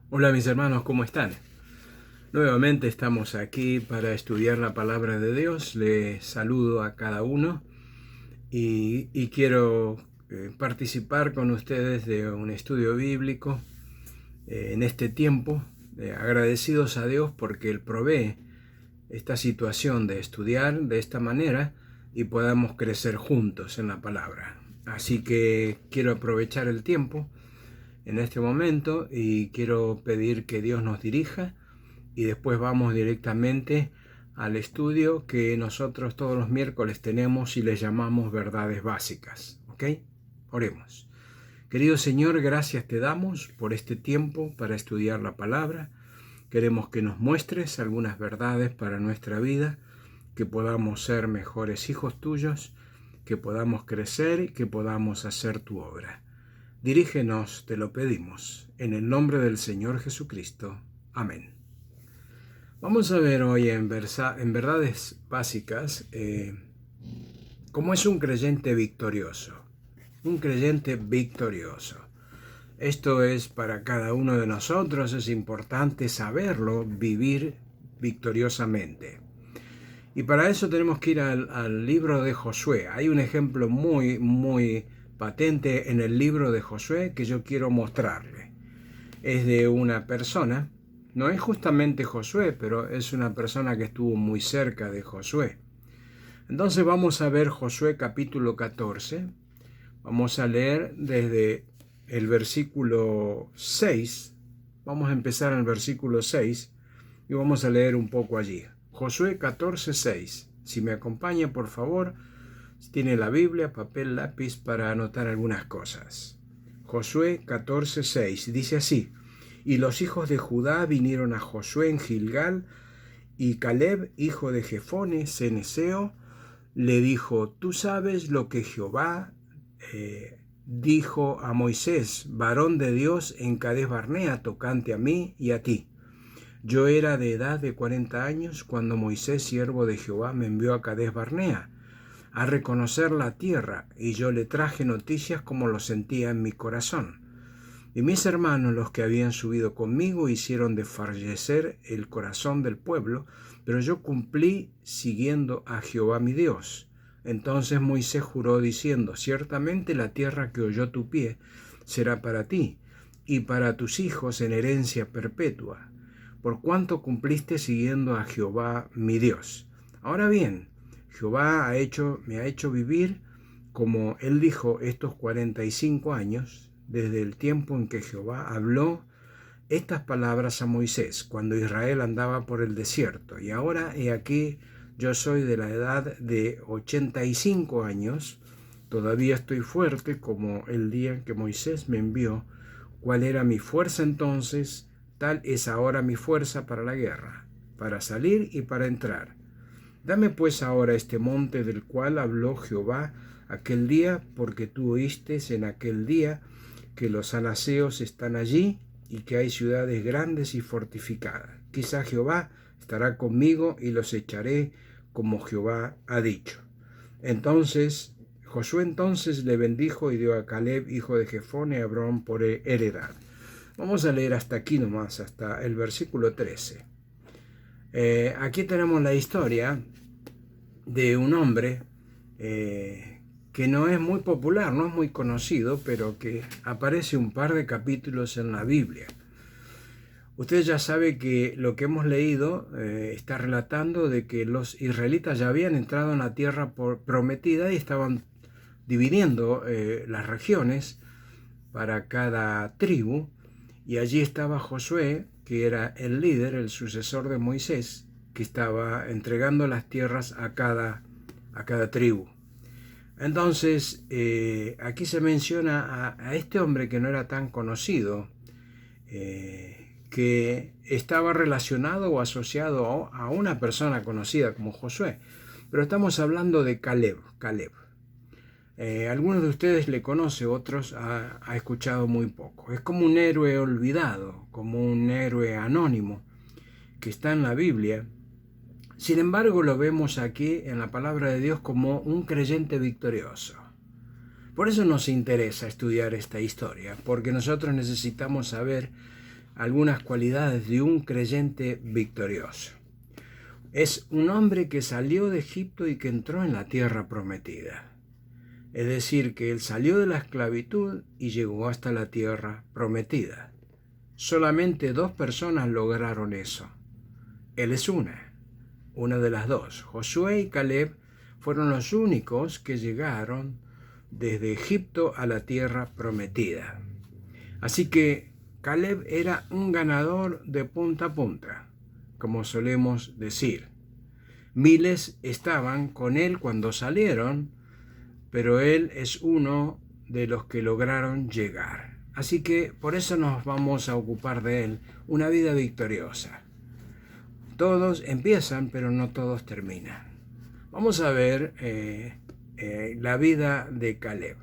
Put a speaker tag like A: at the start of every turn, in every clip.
A: Hola mis hermanos, ¿cómo están? Nuevamente estamos aquí para estudiar la palabra de Dios. Les saludo a cada uno y quiero participar con ustedes de un estudio bíblico en este tiempo, agradecidos a Dios porque Él provee esta situación de estudiar de esta manera y podamos crecer juntos en la palabra. Así que quiero aprovechar el tiempo en este momento y quiero pedir que Dios nos dirija y después vamos directamente al estudio que nosotros todos los miércoles tenemos y le llamamos verdades básicas. ¿Ok? Oremos. Querido Señor, gracias te damos por este tiempo para estudiar la palabra. Queremos que nos muestres algunas verdades para nuestra vida, que podamos ser mejores hijos tuyos, que podamos crecer y que podamos hacer tu obra. Dirígenos, te lo pedimos, en el nombre del Señor Jesucristo. Amén. Vamos a ver hoy en verdades básicas cómo es un creyente victorioso. Un creyente victorioso. Esto es para cada uno de nosotros, es importante saberlo, vivir victoriosamente. Y para eso tenemos que ir al libro de Josué. Hay un ejemplo muy patente en el libro de Josué que yo quiero mostrarle. Es de una persona, no es justamente Josué, pero es una persona que estuvo muy cerca de Josué. Entonces vamos a ver Josué capítulo 14. Vamos a leer desde el versículo 6. Vamos a empezar en el versículo 6 y vamos a leer un poco allí. Josué 14, 6. Si me acompaña, por favor, si tiene la Biblia, papel, lápiz para anotar algunas cosas. Josué 14, 6. Dice así: Y los hijos de Judá vinieron a Josué en Gilgal, y Caleb, hijo de Jefone, ceneseo, le dijo: Tú sabes lo que Jehová dijo a Moisés, varón de Dios, en Cades Barnea, tocante a mí y a ti. Yo era de edad de 40 años cuando Moisés, siervo de Jehová, me envió a Cades Barnea a reconocer la tierra, y yo le traje noticias como lo sentía en mi corazón. Y mis hermanos, los que habían subido conmigo, hicieron desfallecer el corazón del pueblo, pero yo cumplí siguiendo a Jehová mi Dios. Entonces Moisés juró diciendo: Ciertamente la tierra que oyó tu pie será para ti, y para tus hijos en herencia perpetua, por cuanto cumpliste siguiendo a Jehová mi Dios. Ahora bien, Jehová me ha hecho vivir, como él dijo, estos 45 años, desde el tiempo en que Jehová habló estas palabras a Moisés, cuando Israel andaba por el desierto. Y ahora he aquí, yo soy de la edad de 85 años, todavía estoy fuerte como el día en que Moisés me envió. ¿Cuál era mi fuerza entonces? Tal es ahora mi fuerza para la guerra, para salir y para entrar. Dame pues ahora este monte del cual habló Jehová aquel día, porque tú oíste en aquel día que los anaseos están allí y que hay ciudades grandes y fortificadas. Quizá Jehová estará conmigo y los echaré como Jehová ha dicho. Entonces Josué le bendijo y dio a Caleb, hijo de Jefone, a Hebrón por heredad. Vamos a leer hasta aquí nomás, hasta el versículo 13. Aquí tenemos la historia de un hombre que no es muy popular, no es muy conocido, pero que aparece un par de capítulos en la Biblia. Usted ya sabe que lo que hemos leído está relatando de que los israelitas ya habían entrado en la tierra prometida y estaban dividiendo las regiones para cada tribu, y allí estaba Josué, que era el líder, el sucesor de Moisés, que estaba entregando las tierras a cada tribu. Entonces, aquí se menciona a este hombre que no era tan conocido, que estaba relacionado o asociado a una persona conocida como Josué. Pero estamos hablando de Caleb. Algunos de ustedes le conocen, otros ha escuchado muy poco. Es como un héroe olvidado, como un héroe anónimo que está en la Biblia. Sin embargo, lo vemos aquí en la palabra de Dios como un creyente victorioso. Por eso nos interesa estudiar esta historia, porque nosotros necesitamos saber algunas cualidades de un creyente victorioso. Es un hombre que salió de Egipto y que entró en la tierra prometida. Es decir, que él salió de la esclavitud y llegó hasta la tierra prometida. Solamente 2 personas lograron eso. Él es una de las 2. Josué y Caleb fueron los únicos que llegaron desde Egipto a la tierra prometida. Así que Caleb era un ganador de punta a punta, como solemos decir. Miles estaban con él cuando salieron, pero él es uno de los que lograron llegar. Así que por eso nos vamos a ocupar de él, una vida victoriosa. Todos empiezan, pero no todos terminan. Vamos a ver la vida de Caleb.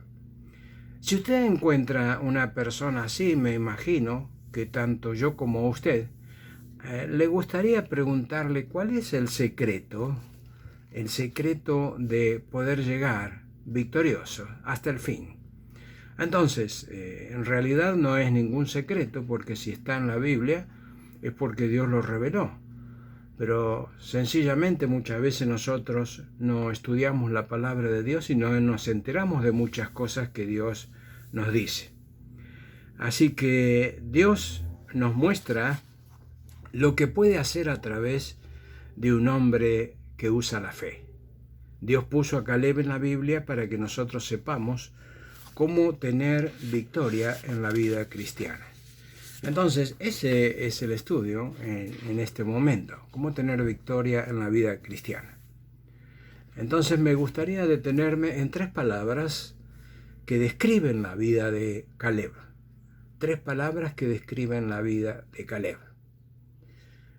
A: Si usted encuentra una persona así, me imagino que tanto yo como usted, le gustaría preguntarle cuál es el secreto de poder llegar victorioso hasta el fin. Entonces, en realidad no es ningún secreto, porque si está en la Biblia es porque Dios lo reveló. Pero sencillamente muchas veces nosotros no estudiamos la palabra de Dios y no nos enteramos de muchas cosas que Dios nos dice. Así que Dios nos muestra lo que puede hacer a través de un hombre que usa la fe. Dios puso a Caleb en la Biblia para que nosotros sepamos cómo tener victoria en la vida cristiana. Entonces, ese es el estudio en este momento, cómo tener victoria en la vida cristiana. Entonces, me gustaría detenerme en 3 palabras que describen la vida de Caleb. 3 palabras que describen la vida de Caleb.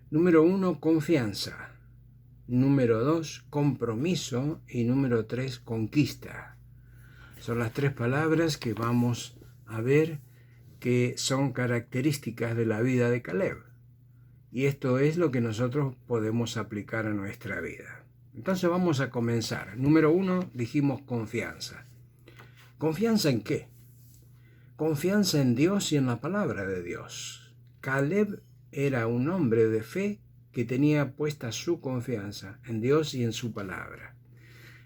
A: Número 1, confianza. Número 2, compromiso. Y número 3, conquista. Son las 3 palabras que vamos a ver que son características de la vida de Caleb. Y esto es lo que nosotros podemos aplicar a nuestra vida. Entonces vamos a comenzar. Número 1, dijimos confianza. ¿Confianza en qué? Confianza en Dios y en la palabra de Dios. Caleb era un hombre de fe que tenía puesta su confianza en Dios y en su palabra.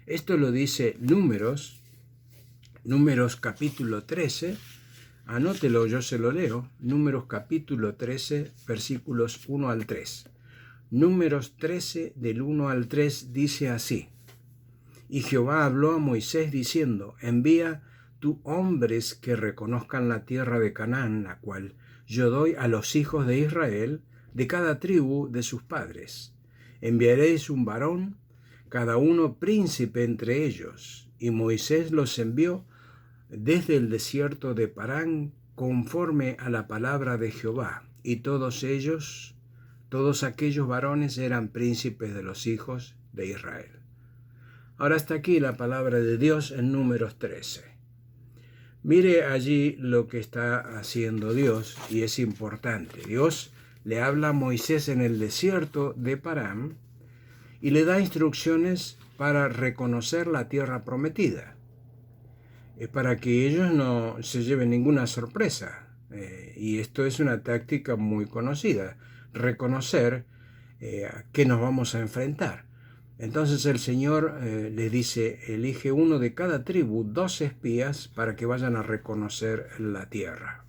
A: Esto lo dice Números capítulo 13, anótelo, yo se lo leo, Números capítulo 13, versículos 1 al 3. Números 13, del 1 al 3, dice así: Y Jehová habló a Moisés diciendo: Envía tú hombres que reconozcan la tierra de Canaán, la cual yo doy a los hijos de Israel, de cada tribu de sus padres. Enviaréis un varón, cada uno príncipe entre ellos. Y Moisés los envió desde el desierto de Parán, conforme a la palabra de Jehová. Y todos aquellos varones eran príncipes de los hijos de Israel. Ahora hasta aquí la palabra de Dios en Números 13. Mire allí lo que está haciendo Dios, y es importante. Dios le habla a Moisés en el desierto de Parán y le da instrucciones para reconocer la tierra prometida. Es para que ellos no se lleven ninguna sorpresa. Y esto es una táctica muy conocida, reconocer a qué nos vamos a enfrentar. Entonces el Señor les dice: elige uno de cada tribu, 2 espías, para que vayan a reconocer la tierra.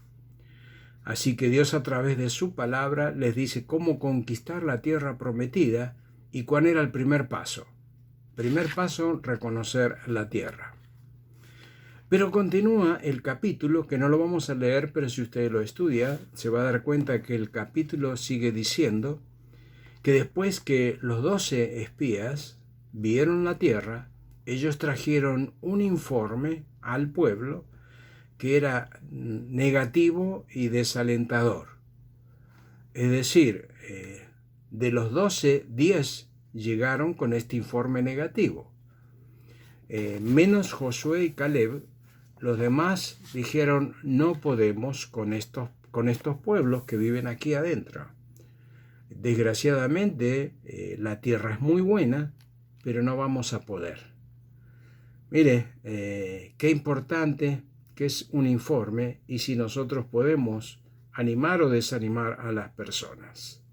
A: Así que Dios, a través de su palabra, les dice cómo conquistar la tierra prometida y cuál era el primer paso. Primer paso, reconocer la tierra. Pero continúa el capítulo, que no lo vamos a leer, pero si usted lo estudia, se va a dar cuenta que el capítulo sigue diciendo que después que los 12 espías vieron la tierra, ellos trajeron un informe al pueblo que era negativo y desalentador. Es decir, de los 12, 10 llegaron con este informe negativo. Menos Josué y Caleb, los demás dijeron: no podemos con estos pueblos que viven aquí adentro. Desgraciadamente, la tierra es muy buena, pero no vamos a poder. Mire, qué importante que es un informe, y si nosotros podemos animar o desanimar a las personas.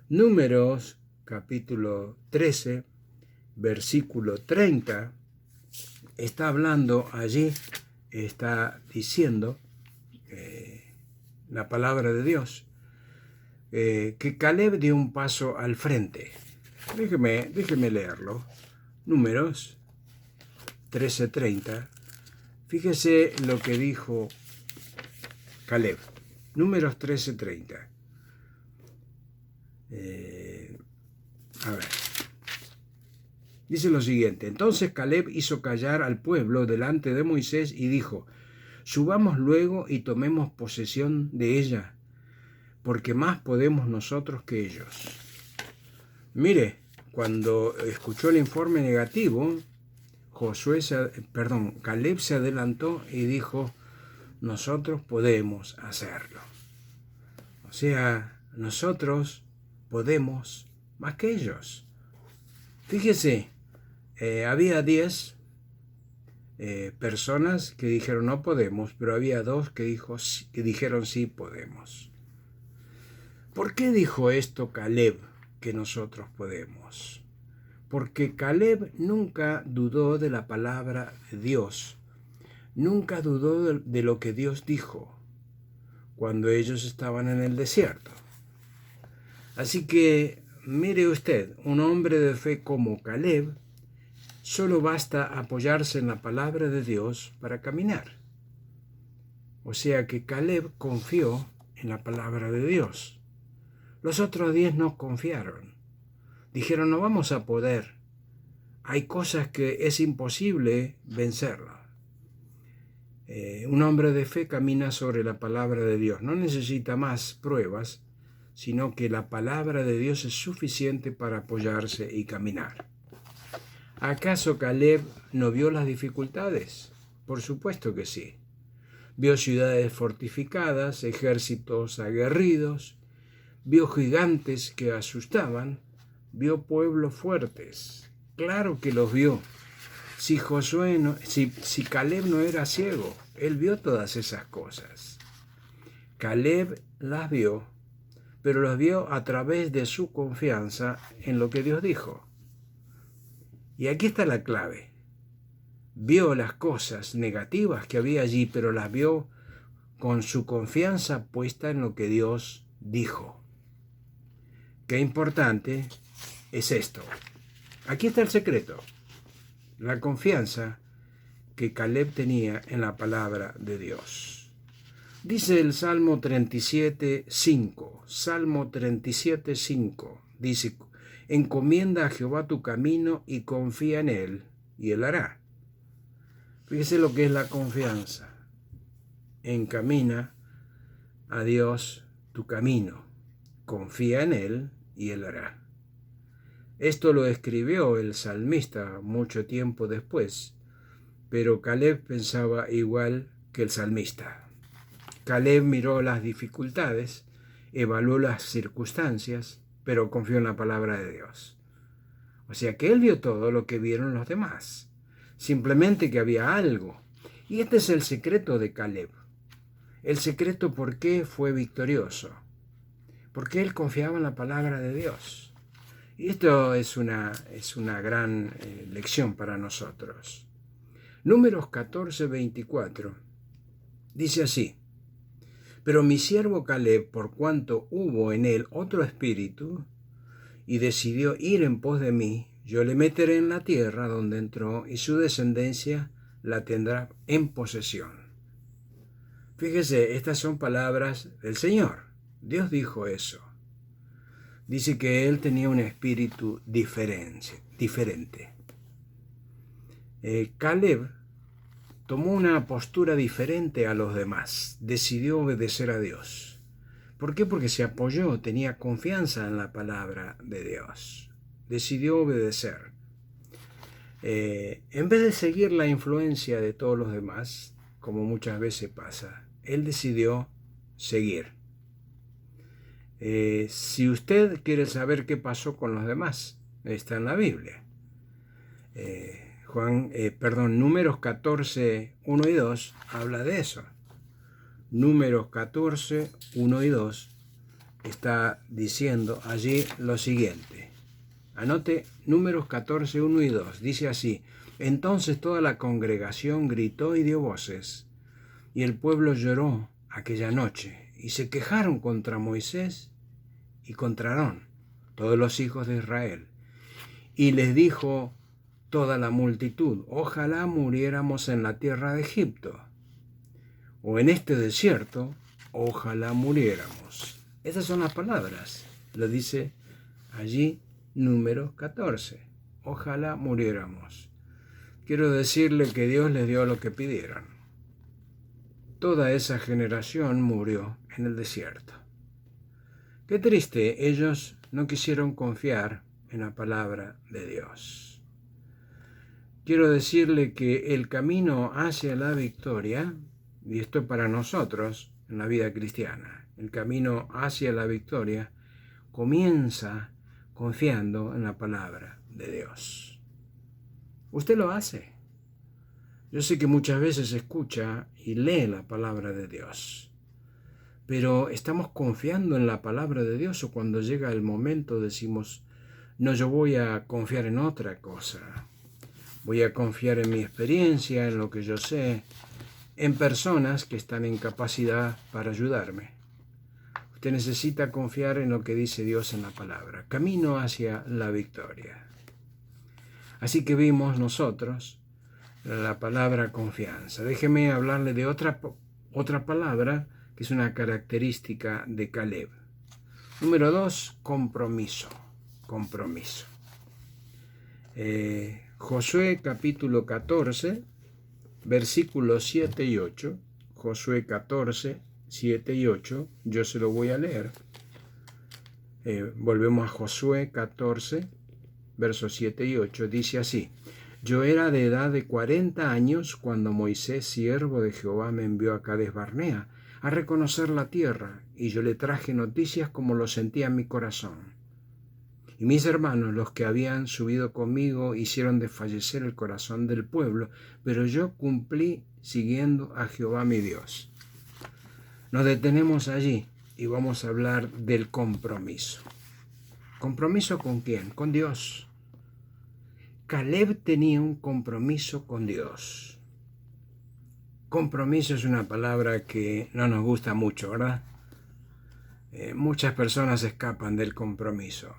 A: Números capítulo 13, versículo 30, está hablando allí, está diciendo la palabra de Dios, que Caleb dio un paso al frente. Déjeme leerlo. Números 13:30. Fíjese lo que dijo Caleb. Números 13:30. A ver. Dice lo siguiente: entonces Caleb hizo callar al pueblo delante de Moisés y dijo: subamos luego y tomemos posesión de ella, porque más podemos nosotros que ellos. Mire, cuando escuchó el informe negativo, Caleb se adelantó y dijo: nosotros podemos hacerlo. O sea, nosotros podemos más que ellos. Fíjese, había 10 personas que dijeron no podemos, pero había 2 que dijeron sí podemos. ¿Por qué dijo esto Caleb, que nosotros podemos? Porque Caleb nunca dudó de la palabra de Dios, nunca dudó de lo que Dios dijo cuando ellos estaban en el desierto. Así que, mire usted, un hombre de fe como Caleb, solo basta apoyarse en la palabra de Dios para caminar. O sea que Caleb confió en la palabra de Dios. Los otros 10 no confiaron. Dijeron, no vamos a poder. Hay cosas que es imposible vencerlas. Un hombre de fe camina sobre la palabra de Dios. No necesita más pruebas, sino que la palabra de Dios es suficiente para apoyarse y caminar. ¿Acaso Caleb no vio las dificultades? Por supuesto que sí. Vio ciudades fortificadas, ejércitos aguerridos, vio gigantes que asustaban, vio pueblos fuertes. Claro que los vio. Si Caleb no era ciego, él vio todas esas cosas. Caleb las vio, pero las vio a través de su confianza en lo que Dios dijo. Y aquí está la clave. Vio las cosas negativas que había allí, pero las vio con su confianza puesta en lo que Dios dijo. Qué importante es esto. Aquí está el secreto. La confianza que Caleb tenía en la palabra de Dios. Dice el Salmo 37:5. Salmo 37:5. Dice: encomienda a Jehová tu camino y confía en él, y él hará. Fíjese lo que es la confianza. Encamina a Dios tu camino. Confía en él y él hará. Esto lo escribió el salmista mucho tiempo después, pero Caleb pensaba igual que el salmista. Caleb miró las dificultades, evaluó las circunstancias, pero confió en la palabra de Dios. O sea que él vio todo lo que vieron los demás, simplemente que había algo. Y este es el secreto de Caleb. El secreto por qué fue victorioso. Porque él confiaba en la palabra de Dios. Y esto es una gran lección para nosotros. Números 14:24 dice así: pero mi siervo Caleb, por cuanto hubo en él otro espíritu, y decidió ir en pos de mí, yo le meteré en la tierra donde entró, y su descendencia la tendrá en posesión. Fíjese, estas son palabras del Señor. Dios dijo eso. Dice que él tenía un espíritu diferente. Caleb tomó una postura diferente a los demás. Decidió obedecer a Dios. ¿Por qué? Porque se apoyó, tenía confianza en la palabra de Dios. Decidió obedecer. En vez de seguir la influencia de todos los demás, como muchas veces pasa, él decidió seguir. Si usted quiere saber qué pasó con los demás, está en la Biblia. Números 14:1 y 2 habla de eso. Números 14, 1 y 2, está diciendo allí lo siguiente. Anote Números 14, 1 y 2. Dice así: Entonces toda la congregación gritó y dio voces, y el pueblo lloró aquella noche, y se quejaron contra Moisés y contra Aarón, todos los hijos de Israel. Y les dijo toda la multitud: Ojalá muriéramos en la tierra de Egipto, o en este desierto, ojalá muriéramos. Esas son las palabras, lo dice allí Números 14. Ojalá muriéramos. Quiero decirle que Dios les dio lo que pidieron. Toda esa generación murió en el desierto. Qué triste, ellos no quisieron confiar en la palabra de Dios. Quiero decirle que el camino hacia la victoria, y esto es para nosotros en la vida cristiana, el camino hacia la victoria comienza confiando en la palabra de Dios. ¿Usted lo hace? Yo sé que muchas veces escucha y lee la palabra de Dios, pero ¿estamos confiando en la palabra de Dios o cuando llega el momento decimos, no, yo voy a confiar en otra cosa? Voy a confiar en mi experiencia, en lo que yo sé, en personas que están en capacidad para ayudarme. Usted necesita confiar en lo que dice Dios en la palabra. Camino hacia la victoria. Así que vimos nosotros la palabra confianza. Déjeme hablarle de otra palabra que es una característica de Caleb. Número 2, compromiso. Compromiso. Josué capítulo 14, versículos 7 y 8. Josué 14, 7 y 8. Yo se lo voy a leer. Volvemos a Josué 14, versos 7 y 8. Dice así: Yo era de edad de 40 años cuando Moisés, siervo de Jehová, me envió a Cades Barnea a reconocer la tierra, y yo le traje noticias como lo sentía en mi corazón. Y mis hermanos, los que habían subido conmigo, hicieron desfallecer el corazón del pueblo, pero yo cumplí siguiendo a Jehová mi Dios. Nos detenemos allí y vamos a hablar del compromiso. ¿Compromiso con quién? Con Dios. Caleb tenía un compromiso con Dios. Compromiso es una palabra que no nos gusta mucho, ¿verdad? Muchas personas escapan del compromiso.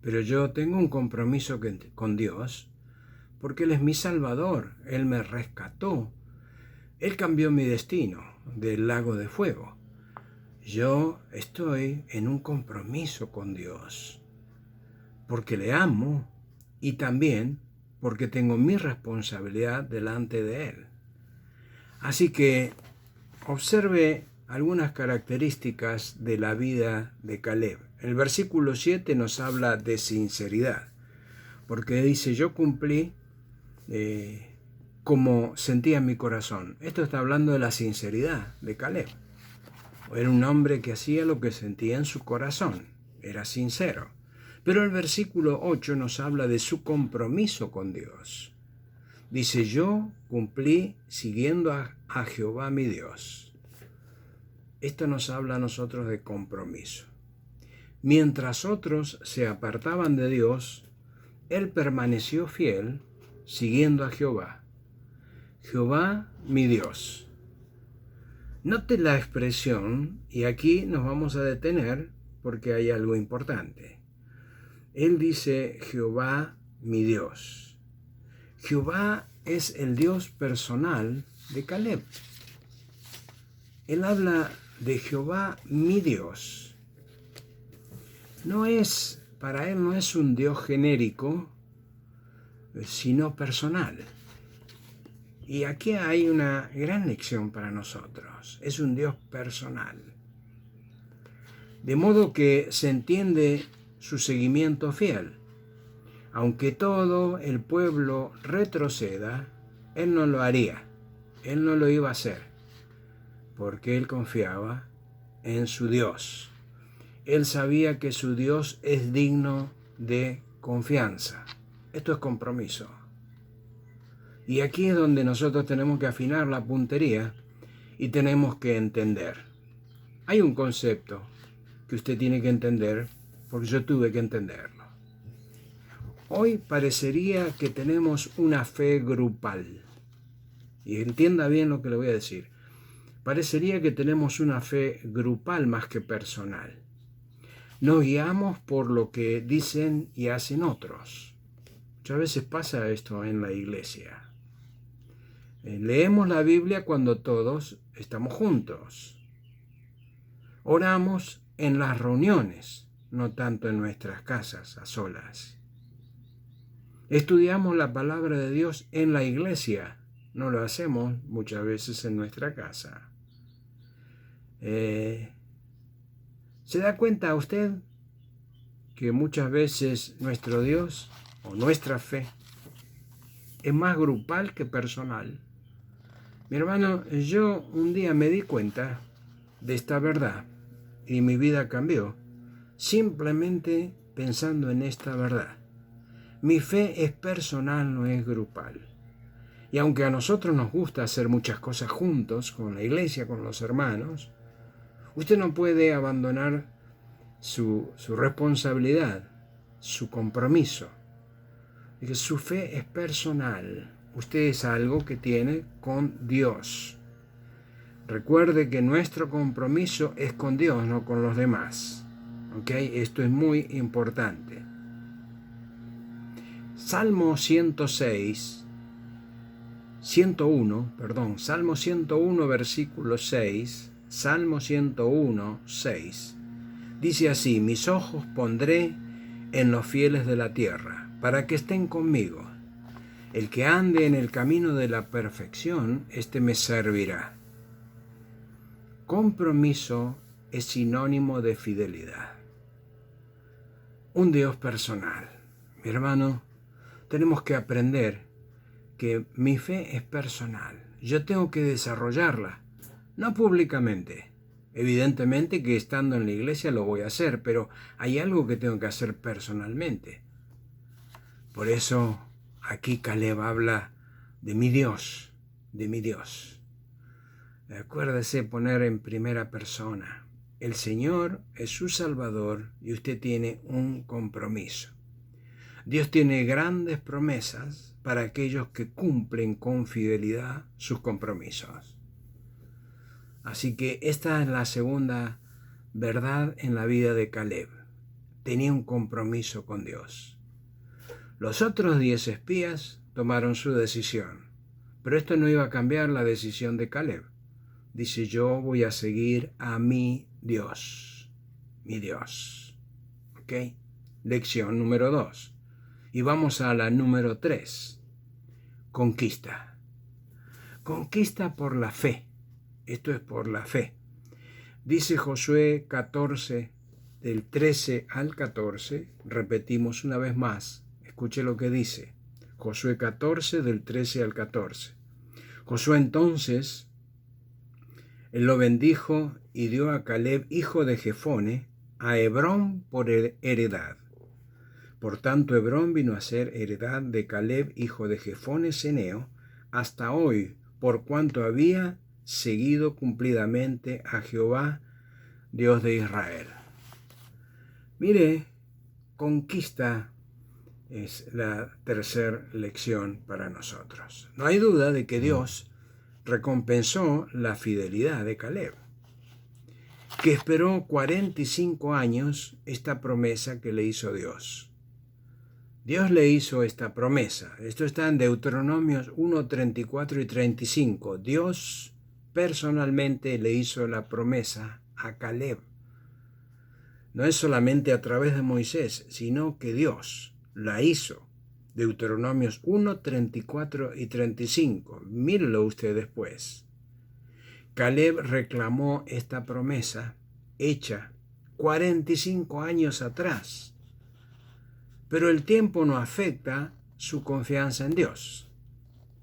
A: Pero yo tengo un compromiso con Dios porque Él es mi Salvador. Él me rescató. Él cambió mi destino del lago de fuego. Yo estoy en un compromiso con Dios porque le amo y también porque tengo mi responsabilidad delante de Él. Así que observe algunas características de la vida de Caleb. El versículo 7 nos habla de sinceridad, porque dice, yo cumplí como sentía en mi corazón. Esto está hablando de la sinceridad de Caleb. Era un hombre que hacía lo que sentía en su corazón, era sincero. Pero el versículo 8 nos habla de su compromiso con Dios. Dice, yo cumplí siguiendo a Jehová mi Dios. Esto nos habla a nosotros de compromiso. Mientras otros se apartaban de Dios, él permaneció fiel siguiendo a Jehová. Jehová mi Dios. Note la expresión, y aquí nos vamos a detener porque hay algo importante. Él dice, Jehová mi Dios. Jehová es el Dios personal de Caleb. Él habla de Jehová mi Dios. Para él no es un Dios genérico, sino personal. Y aquí hay una gran lección para nosotros. Es un Dios personal. De modo que se entiende su seguimiento fiel. Aunque todo el pueblo retroceda, él no lo haría. Él no lo iba a hacer. Porque él confiaba en su Dios. Él sabía que su Dios es digno de confianza. Esto es compromiso. Y aquí es donde nosotros tenemos que afinar la puntería y tenemos que entender. Hay un concepto que usted tiene que entender, porque yo tuve que entenderlo. Hoy parecería que tenemos una fe grupal. Y entienda bien lo que le voy a decir. Parecería que tenemos una fe grupal más que personal. Nos guiamos por lo que dicen y hacen otros. Muchas veces pasa esto en la iglesia. Leemos la Biblia cuando todos estamos juntos. Oramos en las reuniones, no tanto en nuestras casas a solas. Estudiamos la palabra de Dios en la iglesia, no lo hacemos muchas veces en nuestra casa. ¿Se da cuenta usted que muchas veces nuestro Dios o nuestra fe es más grupal que personal? Mi hermano, yo un día me di cuenta de esta verdad y mi vida cambió simplemente pensando en esta verdad. Mi fe es personal, no es grupal. Y aunque a nosotros nos gusta hacer muchas cosas juntos, con la iglesia, con los hermanos, usted no puede abandonar su responsabilidad, su compromiso. Y su fe es personal. Usted es algo que tiene con Dios. Recuerde que nuestro compromiso es con Dios, no con los demás. ¿Ok? Esto es muy importante. Salmo 101, versículo 6, Salmo 101, 6, dice así: mis ojos pondré en los fieles de la tierra, para que estén conmigo. El que ande en el camino de la perfección, éste me servirá. Compromiso es sinónimo de fidelidad. Un Dios personal. Mi hermano, tenemos que aprender que mi fe es personal. Yo tengo que desarrollarla, no públicamente. Evidentemente que estando en la iglesia lo voy a hacer, pero hay algo que tengo que hacer personalmente. Por eso aquí Caleb habla de mi Dios, de mi Dios. Acuérdese poner en primera persona. El Señor es su Salvador y usted tiene un compromiso. Dios tiene grandes promesas para aquellos que cumplen con fidelidad sus compromisos. Así que esta es la segunda verdad en la vida de Caleb. Tenía un compromiso con Dios. Los otros 10 espías tomaron su decisión, pero esto no iba a cambiar la decisión de Caleb. Dice: yo voy a seguir a mi Dios. Mi Dios. ¿Ok? Lección número 2. Y vamos a la número 3. Conquista. Conquista por la fe. Esto es por la fe. Dice Josué 14, del 13 al 14. Repetimos una vez más. Escuche lo que dice. Josué 14, del 13 al 14. Josué entonces, él lo bendijo y dio a Caleb, hijo de Jefone, a Hebrón por heredad. Por tanto, Hebrón vino a ser heredad de Caleb, hijo de Jefone ceneo, hasta hoy, por cuanto había seguido cumplidamente a Jehová, Dios de Israel. Mire, conquista es la tercera lección para nosotros. No hay duda de que Dios recompensó la fidelidad de Caleb, que esperó 45 años esta promesa que le hizo Dios. Dios le hizo esta promesa. Esto está en Deuteronomios 1, 34 y 35. Dios personalmente le hizo la promesa a Caleb. No es solamente a través de Moisés, sino que Dios la hizo. Deuteronomios 1, 34 y 35. Mírenlo usted después. Caleb reclamó esta promesa hecha 45 años atrás. Pero el tiempo no afecta su confianza en Dios.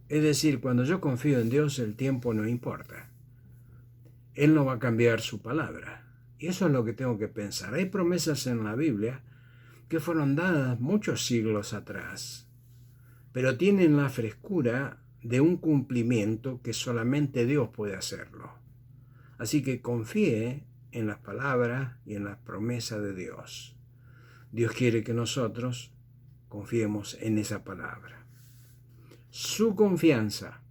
A: Es decir, cuando yo confío en Dios, el tiempo no importa. Él no va a cambiar su palabra. Y eso es lo que tengo que pensar. Hay promesas en la Biblia que fueron dadas muchos siglos atrás, pero tienen la frescura de un cumplimiento que solamente Dios puede hacerlo. Así que confíe en las palabras y en las promesas de Dios. Dios quiere que nosotros confiemos en esa palabra. Su confianza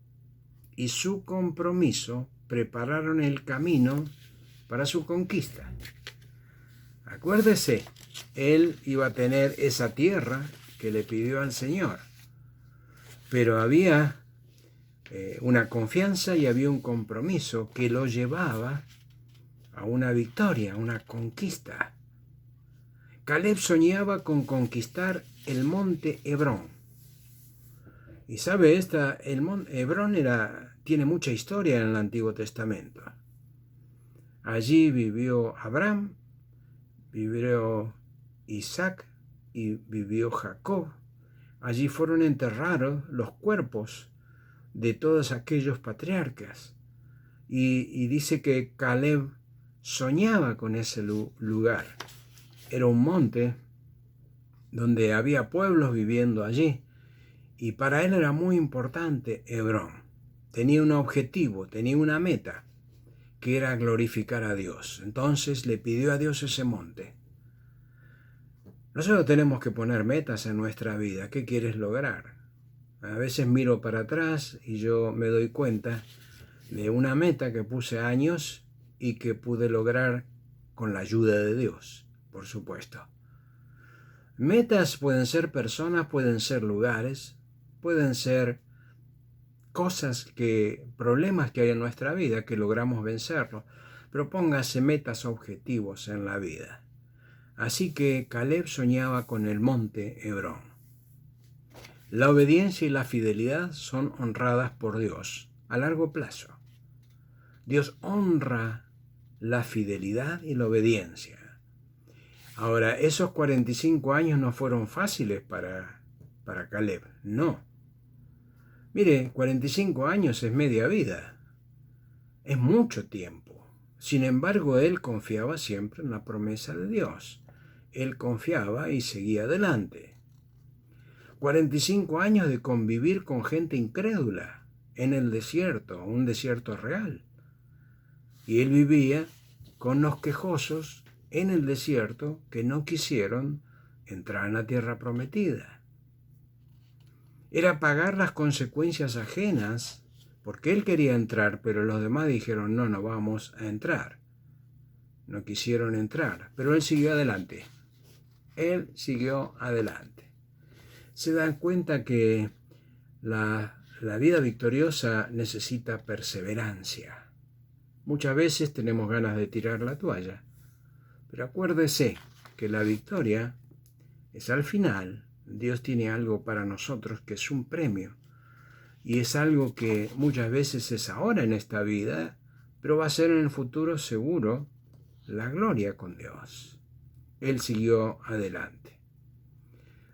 A: y su compromiso prepararon el camino para su conquista. Acuérdese, él iba a tener esa tierra que le pidió al Señor, pero había una confianza y había un compromiso que lo llevaba a una victoria, a una conquista. Caleb soñaba con conquistar el monte Hebrón. Y sabe, el monte Hebrón tiene mucha historia en el Antiguo Testamento. Allí vivió Abraham, vivió Isaac y vivió Jacob. Allí fueron enterrados los cuerpos de todos aquellos patriarcas. Y dice que Caleb soñaba con ese lugar. Era un monte donde había pueblos viviendo allí. Y para él era muy importante Hebrón. Tenía un objetivo, tenía una meta, que era glorificar a Dios. Entonces le pidió a Dios ese monte. Nosotros tenemos que poner metas en nuestra vida. ¿Qué quieres lograr? A veces miro para atrás y yo me doy cuenta de una meta que puse años y que pude lograr con la ayuda de Dios, por supuesto. Metas pueden ser personas, pueden ser lugares, pueden ser cosas problemas que hay en nuestra vida que logramos vencerlo, pero póngase metas, objetivos en la vida. Así que Caleb soñaba con el monte Hebrón. La obediencia y la fidelidad son honradas por Dios a largo plazo. Dios honra la fidelidad y la obediencia. Ahora, esos 45 años no fueron fáciles para Caleb, no. Mire, 45 años es media vida, es mucho tiempo. Sin embargo, él confiaba siempre en la promesa de Dios. Él confiaba y seguía adelante. 45 años de convivir con gente incrédula en el desierto, un desierto real. Y él vivía con los quejosos en el desierto que no quisieron entrar en la tierra prometida. Era pagar las consecuencias ajenas, porque él quería entrar, pero los demás dijeron, no vamos a entrar. No quisieron entrar, pero él siguió adelante. Él siguió adelante. Se dan cuenta que la vida victoriosa necesita perseverancia. Muchas veces tenemos ganas de tirar la toalla, pero acuérdese que la victoria es al final. Dios tiene algo para nosotros que es un premio, y es algo que muchas veces es ahora en esta vida, pero va a ser en el futuro seguro la gloria con Dios. Él siguió adelante.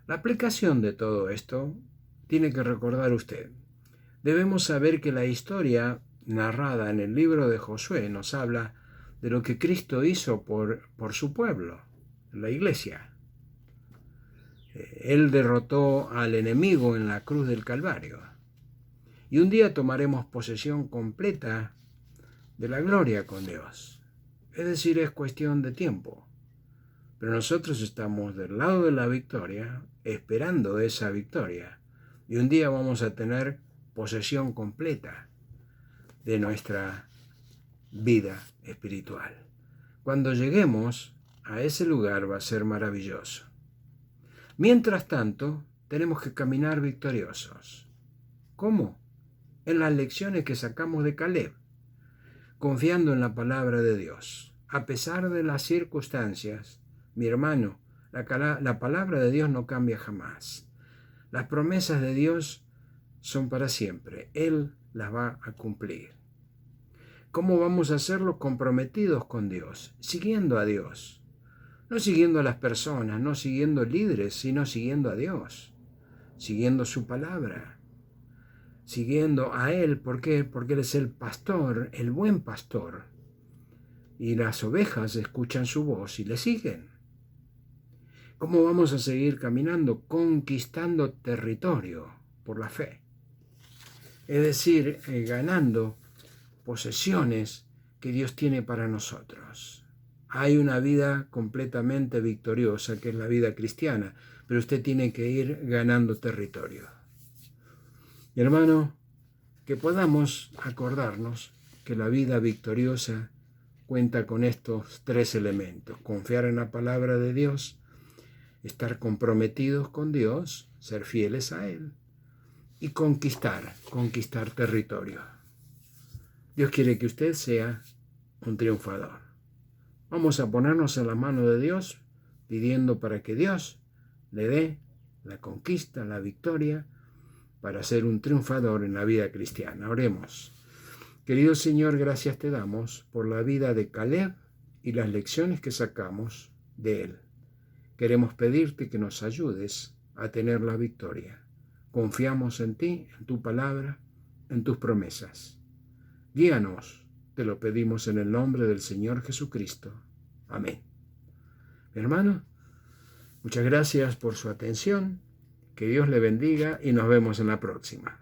A: La aplicación de todo esto tiene que recordar usted. Debemos saber que la historia narrada en el libro de Josué nos habla de lo que Cristo hizo por su pueblo, la iglesia. Él derrotó al enemigo en la cruz del Calvario. Y un día tomaremos posesión completa de la gloria con Dios. Es decir, es cuestión de tiempo. Pero nosotros estamos del lado de la victoria, esperando esa victoria. Y un día vamos a tener posesión completa de nuestra vida espiritual. Cuando lleguemos a ese lugar va a ser maravilloso. Mientras tanto, tenemos que caminar victoriosos. ¿Cómo? En las lecciones que sacamos de Caleb, confiando en la palabra de Dios. A pesar de las circunstancias, mi hermano, la palabra de Dios no cambia jamás. Las promesas de Dios son para siempre. Él las va a cumplir. ¿Cómo vamos a hacerlo? Comprometidos con Dios, siguiendo a Dios. No siguiendo a las personas, no siguiendo líderes, sino siguiendo a Dios, siguiendo su palabra, siguiendo a Él. ¿Por qué? Porque Él es el pastor, el buen pastor. Y las ovejas escuchan su voz y le siguen. ¿Cómo vamos a seguir caminando? Conquistando territorio por la fe. Es decir, ganando posesiones que Dios tiene para nosotros. Hay una vida completamente victoriosa, que es la vida cristiana, pero usted tiene que ir ganando territorio. Mi hermano, que podamos acordarnos que la vida victoriosa cuenta con estos 3 elementos: confiar en la palabra de Dios, estar comprometidos con Dios, ser fieles a Él, y conquistar territorio. Dios quiere que usted sea un triunfador. Vamos a ponernos en la mano de Dios, pidiendo para que Dios le dé la conquista, la victoria, para ser un triunfador en la vida cristiana. Oremos. Querido Señor, gracias te damos por la vida de Caleb y las lecciones que sacamos de él. Queremos pedirte que nos ayudes a tener la victoria. Confiamos en ti, en tu palabra, en tus promesas. Guíanos, te lo pedimos en el nombre del Señor Jesucristo. Amén. Mi hermano, muchas gracias por su atención. Que Dios le bendiga y nos vemos en la próxima.